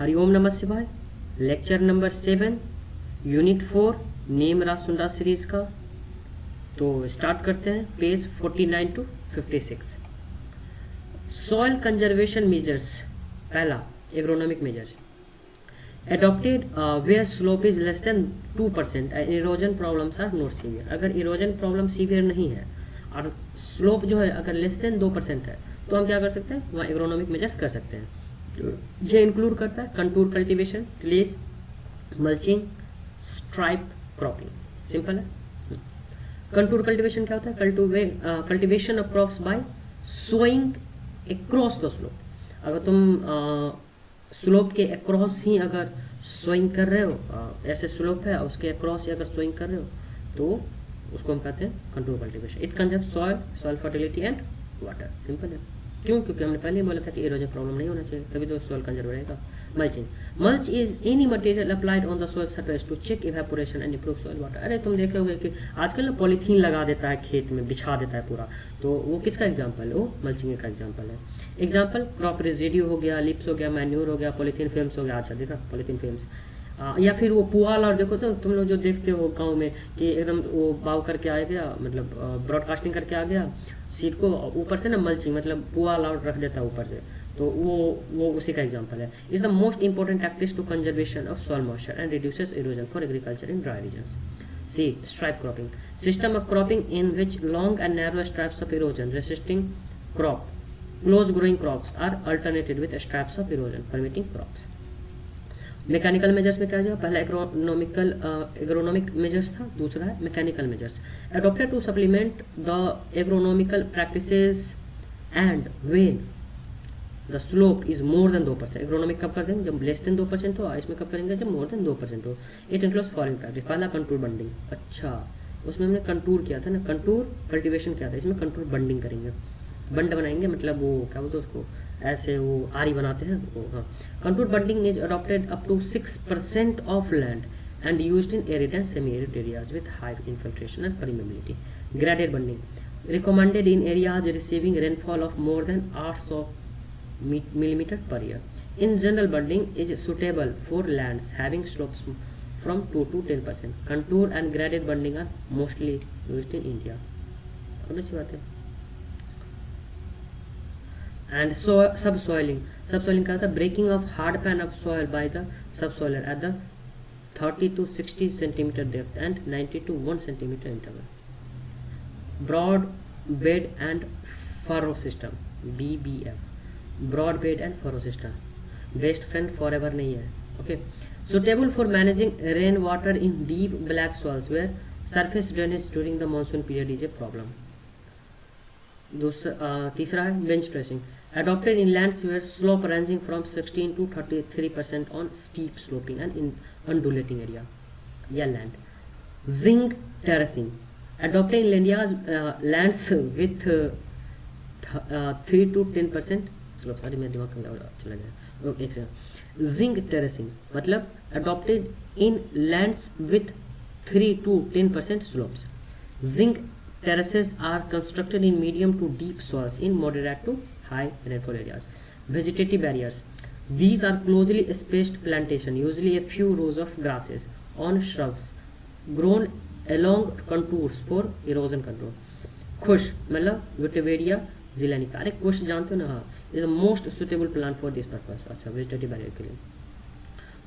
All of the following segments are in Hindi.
हरिओम नमः शिवाय। लेक्चर नंबर 7 यूनिट 4 नेम राज सुन राज सीरीज का। तो स्टार्ट करते हैं page 49 to 56। Soil conservation measures. पहला agronomic measures adopted where slope is less than 2% and erosion problems are not severe। अगर erosion problem severe नहीं है और slope जो है अगर लेस देन 2% है तो हम क्या कर सकते हैं, वहाँ एग्रोनॉमिक मेजर्स कर सकते हैं। ये इंक्लूड करता है contour cultivation, tillage, mulching, stripe cropping. Simple है। कंटूर कल्टीवेशन क्या होता है? Cultivation of crops by sowing across the slope. अगर तुम स्लोप के अक्रॉस ही अगर सोइंग कर रहे हो, ऐसे स्लोप है उसके अक्रॉस ही अगर सोइंग कर रहे हो तो उसको हम कहते हैं contour cultivation. It conserve soil fertility and water. Simple है। क्यों? क्योंकि हमने पहले ही बोला था कि इरोजन प्रॉब्लम नहीं होना चाहिए, तभी तो सॉइल कंजर्व रहेगा। Mulching. Mulch is any material applied on the soil surface to check evaporation and improve soil water. अरे तुम देखे होगे कि आजकल ना पॉलीथीन लगा देता है खेत में, बिछा देता है पूरा, तो वो किसका एग्जाम्पल है? वो मल्चिंग का एग्जाम्पल है। एग्जाम्पल क्रॉप रेजिड्यू हो गया, लिप्स हो गया, मैन्यूर हो गया, पॉलीथीन फिल्म्स हो गया। अच्छा देखा पॉलीथीन फिल्म्स, या फिर वो पुआल। और देखो तो तुम लोग जो देखते हो गांव में कि एकदम वो बाव करके आ गया, मतलब ब्रॉडकास्टिंग करके आ गया सीट को, ऊपर से ना मल्चिंग मतलब पुआल और रख देता है ऊपर से, तो वो उसी का एग्जांपल है। Is the most important practice to conservation of soil moisture and reduces erosion for agriculture in dry regions. See stripe cropping, system of cropping in which long and narrow stripes of erosion resisting crop close growing crops are alternated with straps of erosion permitting crops। Mechanical measures में क्या जाएगा? पहला एग्रोनॉमिक मेजर्स था, दूसरा है mechanical measures. Adopted to supplement the agronomical practices and when the slope is more than 2%। Agronomic कब कर देंगे? जब लेस देन 2% हो। इसमें कब करेंगे? जब मोर देन 2% हो। It includes following practice. पहला कंटूर बंडिंग। अच्छा उसमें हमने कंटूर किया था ना, कंटूर कल्टीवेशन किया था, इसमें कंटूर बंडिंग करेंगे। बंड बनाएंगे मतलब वो क्या बोलते हैं उसको, ऐसे वो आरी बनाते हैं वो। हाँ, contour bunding is adopted up to 6% of land and used in arid and semi arid areas with high infiltration and permeability. Graded bunding recommended in areas receiving rainfall of more than 800 millimeter per year। In general, bunding is suitable for lands having slopes from 2 to 10%। Contour and graded bunding are mostly used in India। और अच्छी बात है। And subsoiling क्या था? Breaking of hard pan of soil by the subsoiler at the 30 to 60 centimeter depth and 90 to 1 centimeter interval। Broad bed and furrow system BBF, broad bed and furrow system, best friend forever नहीं है। Okay, suitable for managing rain water in deep black soils where surface drainage during the monsoon period is a problem। तीसरा है bench dressing. adopted in lands where slope ranging from 16 to 33% on steep sloping and in undulating area या land। zinc terracing adopted in lands with 3 to 10% slope। Sorry मेरे दिमाग का चला गया। एक सेकंड। zinc terracing मतलब adopted in lands with 3 to 10% slopes। zinc terraces are constructed in medium to deep soils in moderate to high rainfall areas। Vegetative barriers, these are closely spaced plantation, usually a few rows of grasses on shrubs grown along contours for erosion control। खुश मतलब विटिवेरिया जिलानिका। अरे खुश जानते हो ना? हाँ, is the most suitable plant for this purpose. अच्छा वेजिटेटिव बैरियर के लिए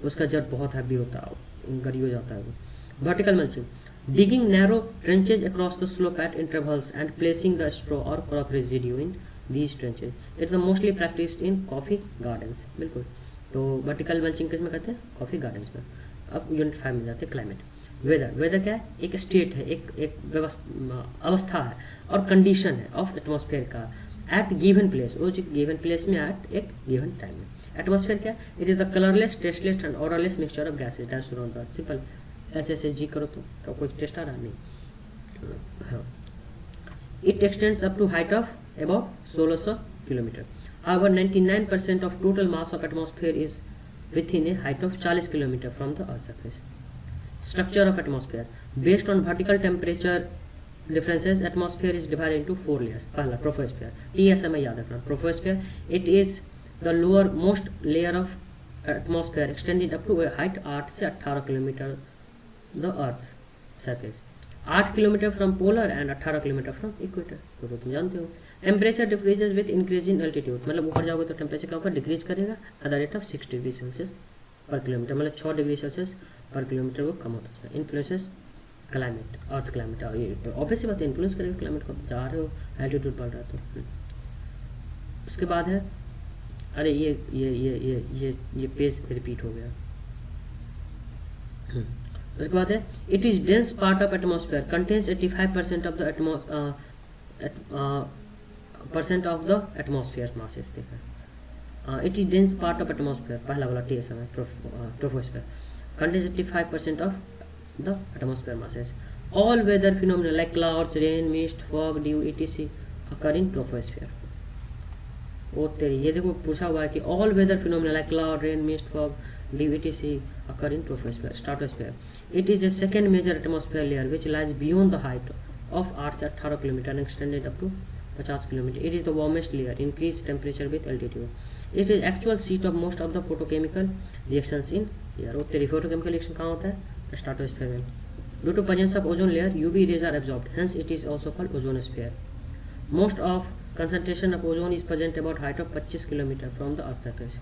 उसका जड़ बहुत हैवी होता है, गरी हो जाता है वो। Vertical mulching, digging narrow trenches across the slope at intervals and placing the straw or crop residue in these trenches। it's the mostly practiced in coffee gardens। बिल्कुल। तो वर्टिकल मल्चिंग किसमें करते हैं? कॉफी गार्डन्स में। अब यूनिट 5 में जाते हैं क्लाइमेट। वेदर क्या है? एक स्टेट है, एक अवस्था है और कंडीशन है ऑफ एटमॉस्फेयर का एट गिवन प्लेस। वो जो गिवन प्लेस में एट एक गिवन टाइम में। एटमॉस्फेयर क्या है? It is the colourless, tasteless and odourless mixture of gases that surround the. Simple. ऐसे जी करो तो कोई टेस्ट आ रहा नहीं। हाँ, it extends up to height of about 1600 kilometre. However, 99% of total mass of atmosphere is within a height of 40 kilometer from the earth's surface। Structure of atmosphere, based on vertical temperature differences, atmosphere is divided into 4 layers। पहला ट्रोपोस्फीयर, TSM याद रखना। Troposphere, it is the lower most layer of atmosphere extended up to height 8 से 18 kilometre the earth surface, 8 kilometre from polar and 18 kilometre from equator, तो तुम जानते हो। Temperature decreases with increase in altitude, मतलब ऊपर जाओगे तो टेम्परेचर क्या होगा, डिक्रीज करेगा at the rate of 6 degree Celsius पर किलोमीटर, मतलब 6 डिग्री सेल्सियस पर किलोमीटर वो कम होता है। इन्फ्लुएंसेस क्लाइमेट, अर्थ क्लाइमेट, ऑब्वियसली बात है इन्फ्लुएंस करेगा क्लाइमेट को, जा रहे हो एल्टीट्यूड बढ़ रहा है तो। उसके बाद है, अरे ये पेज रिपीट हो गया। उसके बाद है, it is dense part of atmosphere contains 85% of the percent of the atmosphere masses. देखा, it is dense part of atmosphere, पहला वाला टी एस है troposphere, contains 85% of the atmosphere masses. All weather phenomena like clouds, rain, mist, fog, dew, etc. occur in troposphere. ओ तेरी, ये देखो पूछा हुआ है कि all weather phenomena like cloud, rain, mist, fog, dew, etc. occur in troposphere, stratosphere. It is a second major atmosphere layer which lies beyond the height of 8 से 18 kilometre and extended up to 50 kilometre. It is the warmest layer, increased temperature with altitude. It is actual seat of most of the photochemical reactions in air. ओ तेरी, photochemical reaction कहाँ होता है, स्ट्राटोस्फीयर में। Due to presence of ozone layer UV rays are absorbed, hence it is also called ozonosphere. Most of concentration of ozone is present about height of 25 kilometre from the earth surface.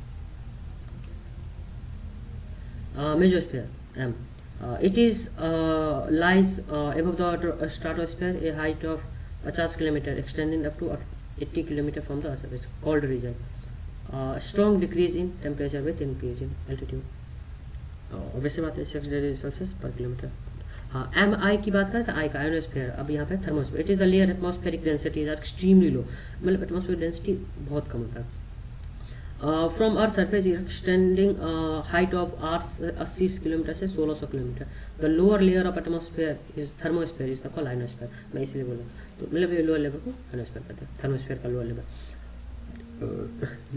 Mesosphere M, it is lies above the stratosphere a height of 50 kilometre extending up to 80 kilometre from the earth surface, cold region. Strong decrease in temperature with increase in altitude, वैसे बात है 6 डिग्री सेल्सियस पर किलोमीटर। हाँ, एम आई की बात करें तो आई का आयोनोस्फीयर, अब यहाँ पे thermosphere. It is the layer atmospheric density are extremely low, मतलब एटमॉस्फेरिक डेंसिटी बहुत कम होता है। From earth surface extending height of 80 kilometre से 1600 kilometre. The lower layer of atmosphere is thermosphere is the called ionosphere, मैं इसलिए बोला, तो मतलब ये लोअर लेवल को आयोनोस्फेयर कहते हैं, थर्मोस्फेयर का lower level.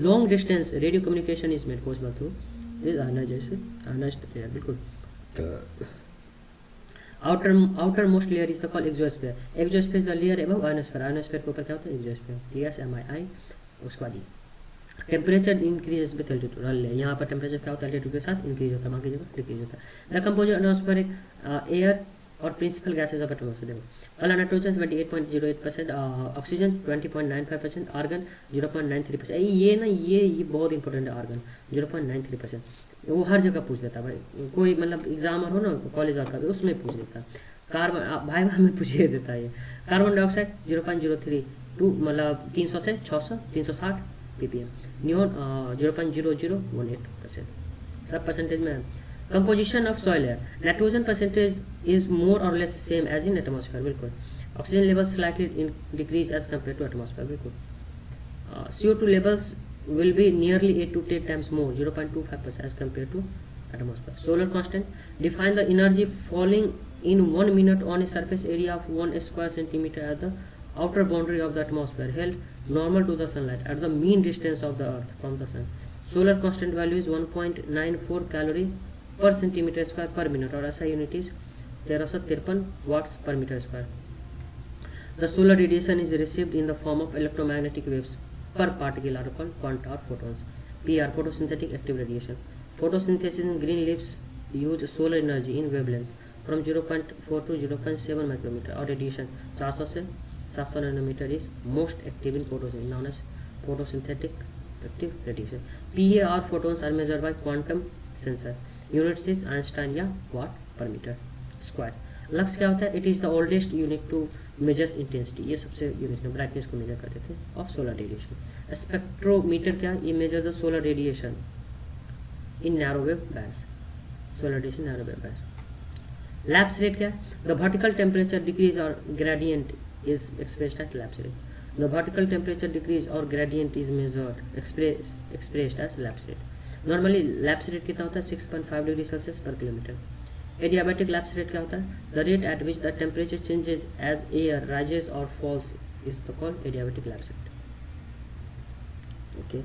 Long distance radio communication is made possible through बिल्कुल। Outer most layer is the called exosphere, exosphere is the layer above ionosphere, ionosphere के ऊपर क्या होता है, exosphere, TS M I I. उसके बाद टेम्परेचर इंक्रीज विद एल्टीट्यूड, यहाँ पर टेम्परेचर क्या होता है, एल्टीट्यूड के साथ इंक्रीज होता है, बाकी जगह डिक्रीज होता है। द कंपोजिशन एटमॉस्फेरिक एयर और प्रिंसिपल गैसेज ऑफ एटमॉस्फेयर, देखो पहला नाइट्रोजन 28.08%, ऑक्सीजन 20.95%, आर्गन 0.93%। ये बहुत इंपॉर्टेंट है, आर्गन 0.93%, वो हर जगह पूछ लेता है भाई, कोई मतलब एग्जाम हो ना कॉलेज और का भी उसमें पूछ लेता है। कार्बन भाई में पूछ देता है ये। कार्बन डाइऑक्साइड 0.032, मतलब 300 से 600 360 ppm। नियोन 0.0018%, सब परसेंटेज में है। Composition of soil air, nitrogen percentage is more और less same as in atmosphere, बिल्कुल। Oxygen level slightly decrease as compare to atmosphere, बिल्कुल। CO2 levels will be nearly 8 to 10 times more, 0.25% as compared to atmosphere. Solar constant, define the energy falling in 1 minute on a surface area of 1 square centimeter at the outer boundary of the atmosphere, held normal to the sunlight at the mean distance of the earth from the sun. Solar constant value is 1.94 calorie per centimeter square per minute, और ऐसा unit is 1353 watts per meter square. The solar radiation is received in the form of electromagnetic waves per particle are called quanta or photons. PR, photosynthetic active radiation. Photosynthesis in green leaves use solar energy in wavelengths from 0.4 to 0.7 micrometer, or radiation 400 से 700 nanometer is most active in photosynthesis, known as photosynthetic active radiation. PA or photons are measured by quantum sensor. Units is Einstein या watt per meter square. Lux क्या होता है, it is the oldest unit to measures intensity, ये सबसे यूनिट है, ब्राइटनेस को मेजर करते थे ऑफ सोलर रेडिएशन। स्पेक्ट्रोमीटर क्या, ये measure the solar radiation in narrow wave bands, solar radiation narrow wave bands. Lapse rate क्या, द वर्टिकल टेम्परेचर डिक्रीज और gradient is expressed at lapse rate. The vertical temperature decrease और gradient is measured expressed as lapse rate. Normally lapse rate कितना होता है, 6.5 डिग्री सेल्सियस पर किलोमीटर। एडियाबैटिक लैप्स रेट क्या होता है, the rate at which the temperature changes as air rises और falls is the called adiabatic lapse rate. Okay,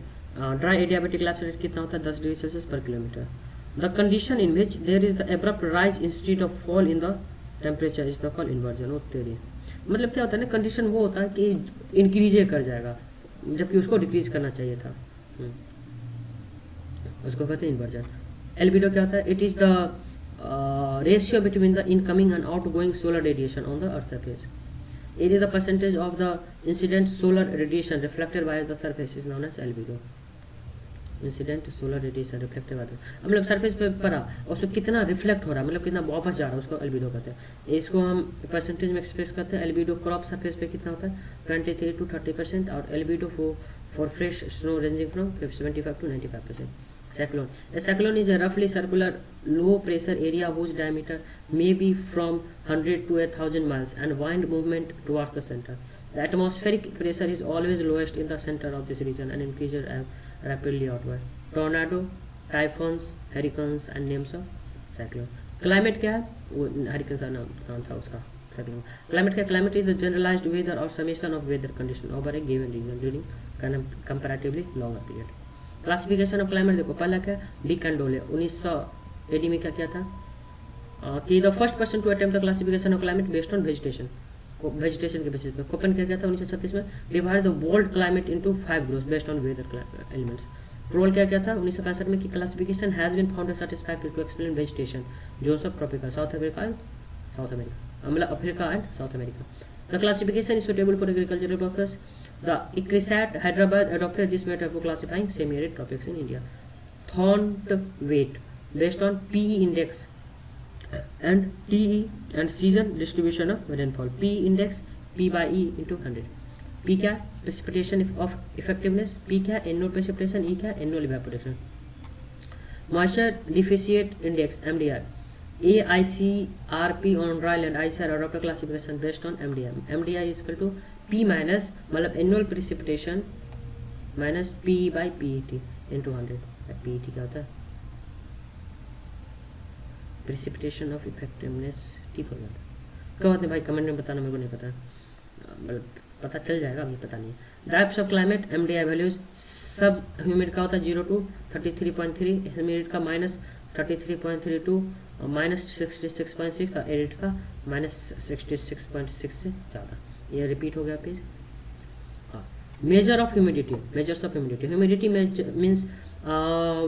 dry adiabatic lapse rate कितना होता है, 10 डिग्री सेल्सियस पर kilometre. The condition in which there is the abrupt rise instead of fall in the temperature is the called inversion. तेरी मतलब क्या होता है ना, कंडीशन वो होता है कि इंक्रीज कर जाएगा जबकि उसको डिक्रीज करना चाहिए था। उसको कहते हैं इन्वर्जन। एल्बिडो क्या होता है? It is the ratio between the incoming and out going solar radiation on the earth surface. It is the percentage of the incident solar radiation reflected by the surface is known as albedo. Incident solar radiation reflective आते हैं, मतलब सरफेस पे पड़ा और उसको कितना रिफ्लेक्ट हो रहा है, मतलब कितना वापस जा रहा है, उसको एल्बिडो कहते हैं। इसको हम परसेंटेज में एक्सप्रेस करते हैं। एल्बिडो क्रॉप सरफेस पे कितना होता है? 23 to 30%, और albedo for fresh snow ranging from 75 to 95%। Cyclone. A cyclone is a roughly circular low pressure area whose diameter may be from 100 to 1000 miles and wind movement towards the center. The atmospheric pressure is always lowest in the center of this region and increases rapidly outward. Tornado, typhoons, hurricanes and names of cyclone. Climate क्या है? वो hurricanes का नाम था उसका। Climate क्या? Climate is the generalized weather or summation of weather condition over a given region during comparatively longer period. Classification of climate देखो, पहला क्या? डी कैंडोले 1900 AD में क्या किया था कि the first person to attempt the classification of climate based on vegetation, vegetation के बेसिस पे। कोपेन क्या किया था 1936 में? Divide the world climate into 5 groups based on weather elements. प्रोल क्या किया था 1965 में कि classification has been found satisfactory to explain vegetation, zones of tropical South America and South America, मतलब Africa and South America. The classification is suitable for agricultural purpose. The ICRISAT Hyderabad adopted this method for classifying semi-arid tropics in India. Thornton weight based on PE index and TE and season distribution of rainfall. PE index P by E into 100. P क्या? Precipitation of effectiveness. P क्या? Annual precipitation. E क्या? Annual evaporation. Moisture deficit index MDR. AICRP on dry land. ICR adopted classification based on MDR. MDR is equal to P minus मतलब annual precipitation minus P by PET into 100। PET क्या होता है? Precipitation of effectiveness. ठीक हो जाता है क्या बात है भाई? कमेंट में बताना, मेरे को नहीं पता, मतलब पता चल जाएगा, अभी पता नहीं है। Types of climate MDI values. सब ह्यूमिड का होता है 0 to 33.3, ह्यूमिड का माइनस 33.32, माइनस 66.6 और एरिड का माइनस 66.6 से ज़्यादा। ये रिपीट हो गया प्लीज। हाँ, measure of humidity. Measures of humidity. Humidity means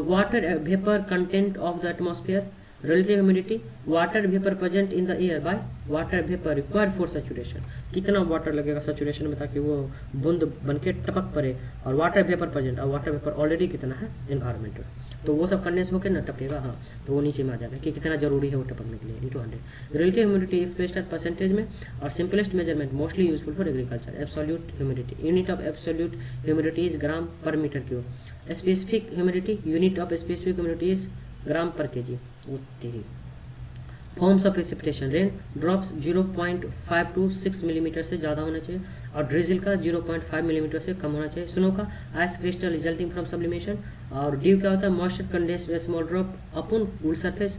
water vapour content of the atmosphere. Relative humidity, water vapour present in the air by water vapour required for saturation. कितना वाटर लगेगा सैचुरेशन में ताकि वो बूंद बन के टपक पड़े, और वाटर वेपर प्रेजेंट, और वाटर वेपर ऑलरेडी कितना है एनवायरमेंट में, तो वो सब कंडेंस होकर ना टपकेगा। हाँ, तो वो नीचे में आ जाएगा कि कितना जरूरी है वो टपकने के लिए into 100। Relative humidity expressed as percentage में, और simplest measurement mostly useful for agriculture. Absolute humidity, unit of absolute humidity is gram per metre cube. Specific humidity, unit of specific humidity is gram per KG. वो तेरी forms of precipitation. Rain drops 0.5 to 6 millimetre से ज़्यादा होना चाहिए, और ड्रिजल का 0.5 मिलीमीटर से कम होना चाहिए। स्नो का ice crystal resulting from sublimation. और ड्यू क्या होता है? मॉइस्चर कंडेंस्ड स्मॉल ड्रॉप अपन कूल सरफेस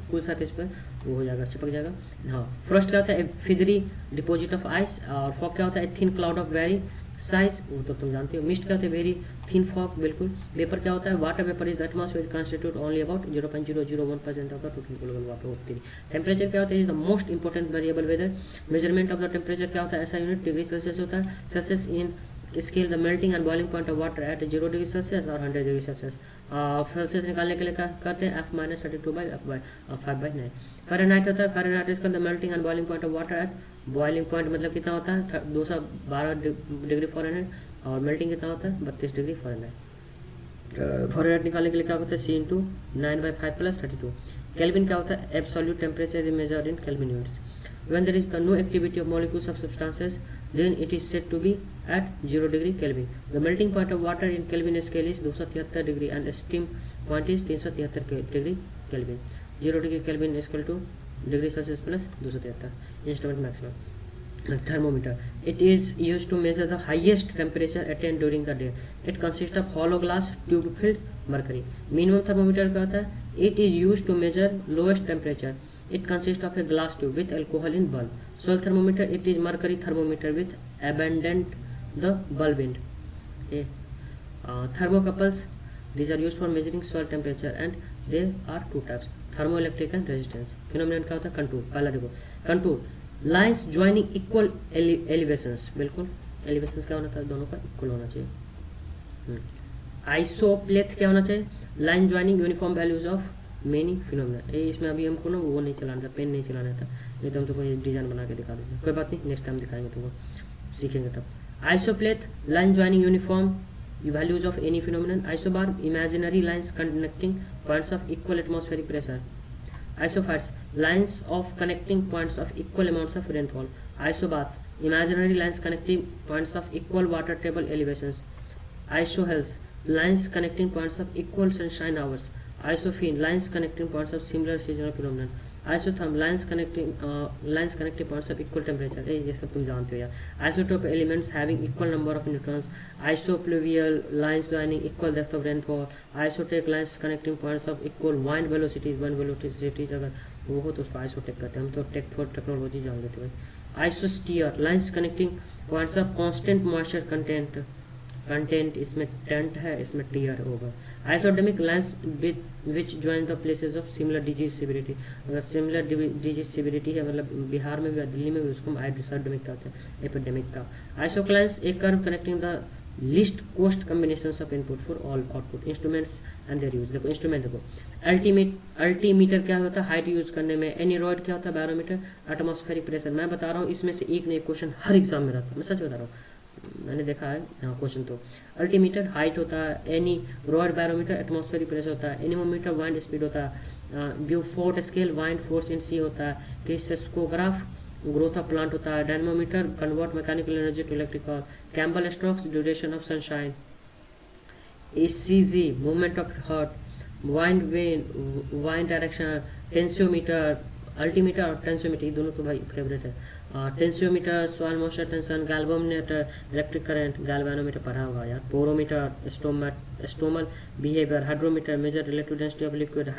पर वो हो जाएगा, चिपक जाएगा। हाँ, फ्रॉस्ट क्या होता है? Feathery deposit of ice. और फॉग क्या होता है? Thin cloud of very size, वो तो तुम जानते हो। मिस्ट क्या होता है? वेरी थिन फॉग, बिल्कुल। वेपर क्या होता है? Water vapour is the atmosphere constitute only about 0.001% of the total global water होती है। टेम्परेचर क्या होता है? Is the most important variable weather. Measurement of the temperature क्या होता है? ऐसा यूनिट डिग्री सेल्सियस होता है। Celsius in scale the melting and boiling point of water at 0 degree Celsius और 100 डिग्री सेल्सियस। सेल्सियस निकालने के लिए क्या करते हैं? F-32/F/5/9। फ़ारेनहाइट होता है, Fahrenheit is the melting and boiling point of water at, boiling point मतलब कितना होता है? 212 डिग्री फ़ारेनहाइट, और मेल्टिंग कितना होता है? 32 डिग्री फ़ारेनहाइट। फ़ारेनहाइट निकालने के लिए क्या होता है? C/5 + 32। केल्विन क्या होता है? Absolute temperature is measured in kelvin units. When there is no activity of molecules of substances, then it is said to be at 0 degree Kelvin. The melting point of water in Kelvin scale is 273 degree and steam point is 373 degree Kelvin. 0 degree Kelvin is equal to degree Celsius plus 273. Instrument maximum. Thermometer. It is used to measure the highest temperature attained during the day. It consists of hollow glass tube filled mercury. Minimum thermometer क्या होता है? It is used to measure lowest temperature. It consists of a glass tube with alcohol in bulb. Soil thermometer, it is mercury thermometer with abundant the bulb end. Okay. Thermocouples, these are used for measuring soil temperature and there are two types, thermoelectric and resistance. Phenomenon क्या होता है? कंटूर। पहला देखो contour, lines joining equal elevations. बिल्कुल एलिवेशंस क्या होना चाहिए? दोनों का इक्वल होना चाहिए। आइसोप्लेथ क्या होना चाहिए? Line joining uniform values of many phenomena, ये इसमें अभी हमको ना वो नहीं चलाना था, पेन नहीं चलाना था, नहीं तो हम तुमको ये डिजाइन बना के दिखा देते, कोई बात नहीं, नेक्स्ट टाइम दिखाएंगे तुमको, सीखेंगे तब। Isopleth line joining uniform values of any phenomenon. Isobar imaginary lines connecting points of equal atmospheric pressure. Isophares lines of connecting points of equal amounts of rainfall. Isobars imaginary lines connecting points of equal water table elevations. Isohels lines connecting points of equal sunshine hours. Isophene lines connecting points of similar seasonal phenomenon. Isotherm lines connecting points of equal temperature, ये सब तुम जानते हो यार। Isotope elements having equal number of neutrons. Isopluvial lines joining equal depth of rainfall. Isotech lines connecting points of equal wind velocities, अगर वो हो तो उसको आइसोटेक कहते हैं, हम तो टेक फॉर टेक्नोलॉजी जान लेते हैं भाई। Isostere lines connecting points of constant moisture content, इसमें टेंट है, इसमें टीयर होगा। Isodemic lines which join the places of similar disease severity, अगर सिमिलर डिजीज सिविरिटी है, मतलब बिहार में भी और दिल्ली में भी, उसको हम आइसोडेमिक कहते हैं, एपिडेमिक का। Isoclines a curve connecting the least cost combinations of input for all output instruments and their use. देखो इंस्ट्रूमेंट देखो, अल्टीमीटर क्या होता है हाइट यूज करने में, एनीरॉइड क्या होता है बैरोमीटर, एटमॉस्फेरिक प्रेशर। मैं बता रहा हूँ इसमें से एक न एक क्वेश्चन हर एग्जाम में रहता है, मैं सच बता रहा हूँ, मैंने देखा है यहाँ क्वेश्चन। तो अल्टीमीटर हाइट होता है, aneroid barometer atmospheric pressure होता है, एनीमोमीटर वाइंड स्पीड होता है, Beaufort scale wind force in sea होता है, क्रिस्टोग्राफ ग्रोथ ऑफ प्लांट होता है, dynamometer convert mechanical energy to electrical, Campbell Stokes duration of sunshine, ECG movement of heart, wind direction, tensiometer, altimeter और टेंसियोमीटर, ये दोनों तो भाई फेवरेट है। Tensiometer soil moisture tension, galvanometer electric current, galvanometer पढ़ा होगा यार, porometer stromal behaviour, hydrometer measure relative density of liquid,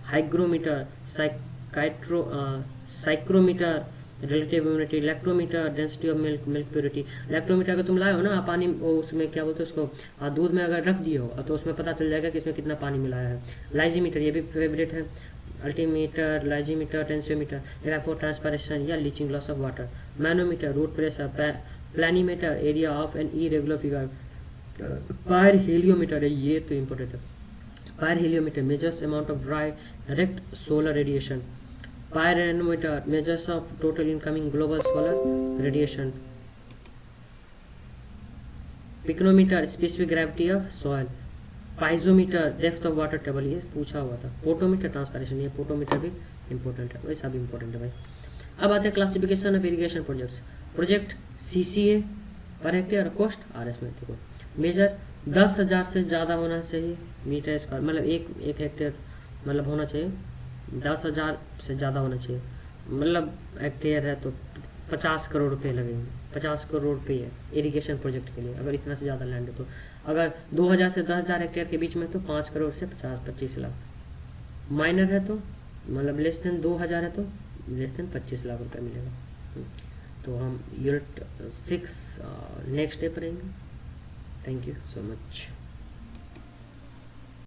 hygrometer psychrometer relative humidity, electrometer density of milk purity. Electrometer अगर तुम लाए हो ना पानी, उसमें क्या बोलते हैं उसको, दूध में अगर रख दिए हो तो उसमें पता चल जाएगा कि इसमें कितना पानी मिलाया है। लाइजीमीटर ये भी फेवरेट है, altimeter, lysimeter, tensiometer, electro transpiration या leaching loss of water, manometer root pressure, planimeter area of an irregular figure, pyrheliometer है, ये तो इम्पोर्टेंट है, pyrheliometer measures amount of direct solar radiation, pyranometer measures of total incoming global solar radiation, pycnometer specific gravity of soil, piezometer depth of water table, ये पूछा हुआ था, पोटोमीटर ट्रांसपायरेशन, ये पोटोमीटर भी इंपॉर्टेंट है, वैसा भी इंपॉर्टेंट है भाई। अब आते हैं classification of irrigation project CCA per hectare, cost RS में। देखो मेजर 10,000 से ज़्यादा होना चाहिए मीटर स्क्वायर, मतलब एक हेक्टेयर मतलब होना चाहिए 10,000 से ज़्यादा होना चाहिए, मतलब हेक्टेयर है तो 50 करोड़ रुपए लगेंगे, 50 करोड़ रुपये इरिगेशन प्रोजेक्ट के लिए, अगर इतना से ज़्यादा लैंड है तो। अगर 2,000 से 10,000 हेक्टेयर के बीच में तो 5 करोड़ से 25 लाख, माइनर है तो मतलब लेस देन 2,000 है तो लेस देन 25 लाख रुपये मिलेगा। तो हम यूनिट 6 नेक्स्ट डे पढ़ेंगे। Thank you so much.